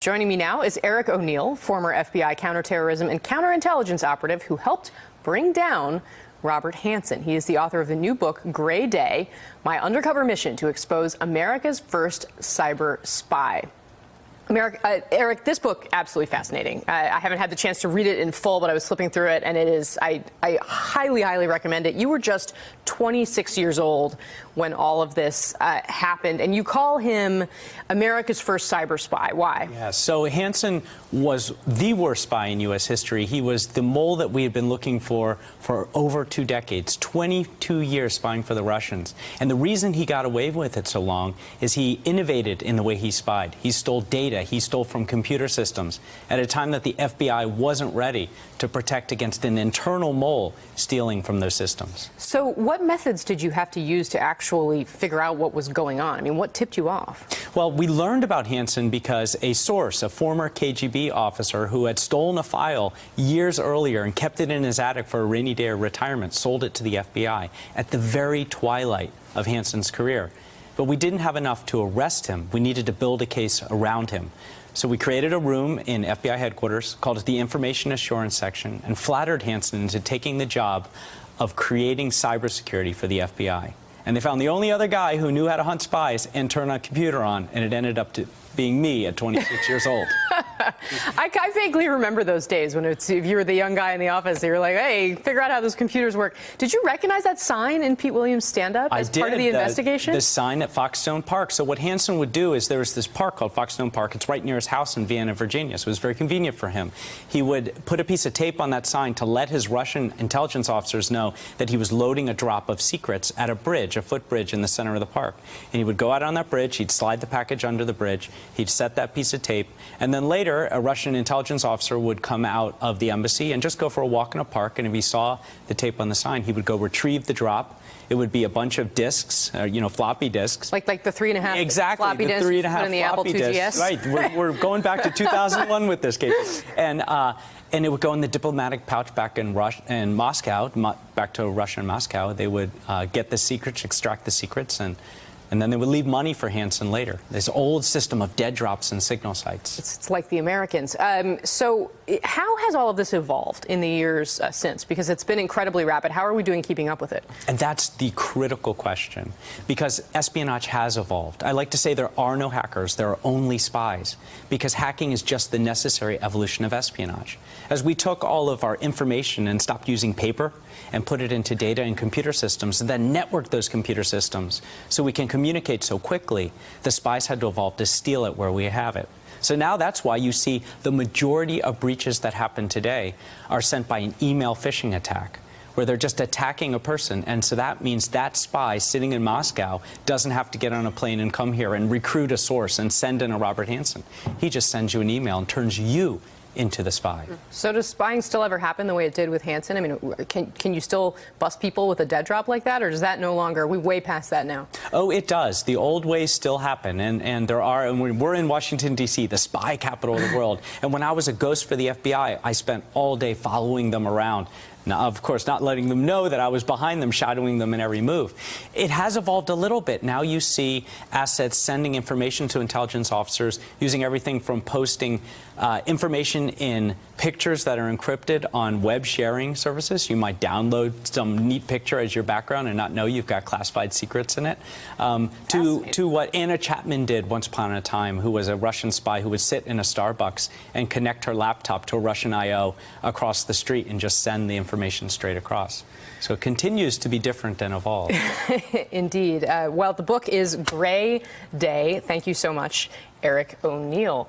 Joining me now is Eric O'Neill, former FBI counterterrorism and counterintelligence operative who helped bring down Robert Hanssen. He is the author of the new book, Gray Day, My Undercover Mission to Expose America's First Cyber Spy. Eric, this book, absolutely fascinating. I haven't had the chance to read it in full, but I was flipping through it, and it is, I highly, highly recommend it. You were just 26 years old when all of this happened, and you call him America's first cyber spy. Why? Yeah, so Hanssen was the worst spy in U.S. history. He was the mole that we had been looking for over 2 decades, 22 years spying for the Russians. And the reason he got away with it so long is he innovated in the way he spied. He stole data. He stole from computer systems at a time that the FBI wasn't ready to protect against an internal mole stealing from those systems. So what methods did you have to use to actually figure out what was going on? I mean, what tipped you off? Well, we learned about Hanssen because a source, a former KGB officer who had stolen a file years earlier and kept it in his attic for a rainy day of retirement, sold it to the FBI at the very twilight of Hanssen's career. But we didn't have enough to arrest him. We needed to build a case around him. So we created a room in FBI headquarters, called it the Information Assurance Section, and flattered Hanssen into taking the job of creating cybersecurity for the FBI. And they found the only other guy who knew how to hunt spies and turn a computer on, and it ended up being me at 26 years old. I vaguely remember those days when if you were the young guy in the office, they were like, hey, figure out how those computers work. Did you recognize that sign in Pete Williams' stand-up as part of the investigation? The sign at Foxstone Park. So what Hanssen would do is there was this park called Foxstone Park. It's right near his house in Vienna, Virginia, so it was very convenient for him. He would put a piece of tape on that sign to let his Russian intelligence officers know that he was loading a drop of secrets at a bridge, a footbridge in the center of the park. And he would go out on that bridge, he'd slide the package under the bridge, he'd set that piece of tape, and then later a Russian intelligence officer would come out of the embassy and just go for a walk in a park, and if he saw the tape on the sign, he would go retrieve the drop. It would be a bunch of disks, floppy disks. Like the 3.5 exactly, floppy disks. Exactly, the 3.5 in the floppy Apple IIgs. disks. Right, we're going back to 2001 with this case. And it would go in the diplomatic pouch back in Moscow, back to Russia and Moscow. They would get the secrets, extract the secrets, and then they would leave money for Hanssen later. This old system of dead drops and signal sites. It's like the Americans. So how has all of this evolved in the years since? Because it's been incredibly rapid. How are we doing keeping up with it? And that's the critical question, because espionage has evolved. I like to say there are no hackers, there are only spies, because hacking is just the necessary evolution of espionage. As we took all of our information and stopped using paper and put it into data and computer systems and then networked those computer systems so we can communicate so quickly, the spies had to evolve to steal it where we have it. So now that's why you see the majority of breaches that happen today are sent by an email phishing attack, where they're just attacking a person. And so that means that spy sitting in Moscow doesn't have to get on a plane and come here and recruit a source and send in a Robert Hanssen. He just sends you an email and turns you into the spy. So does spying still ever happen the way it did with Hanssen? I mean, can you still bust people with a dead drop like that, or does that no longer, we're way past that now? Oh, it does. The old ways still happen, and we're in Washington, D.C., the spy capital of the world, and when I was a ghost for the FBI, I spent all day following them around. Now, of course, not letting them know that I was behind them, shadowing them in every move. It has evolved a little bit. Now you see assets sending information to intelligence officers, using everything from posting information in pictures that are encrypted on web sharing services. You might download some neat picture as your background and not know you've got classified secrets in it. To what Anna Chapman did once upon a time, who was a Russian spy who would sit in a Starbucks and connect her laptop to a Russian I/O across the street and just send the information straight across. So it continues to be different and evolve. Indeed. Well, the book is Gray Day. Thank you so much, Eric O'Neill.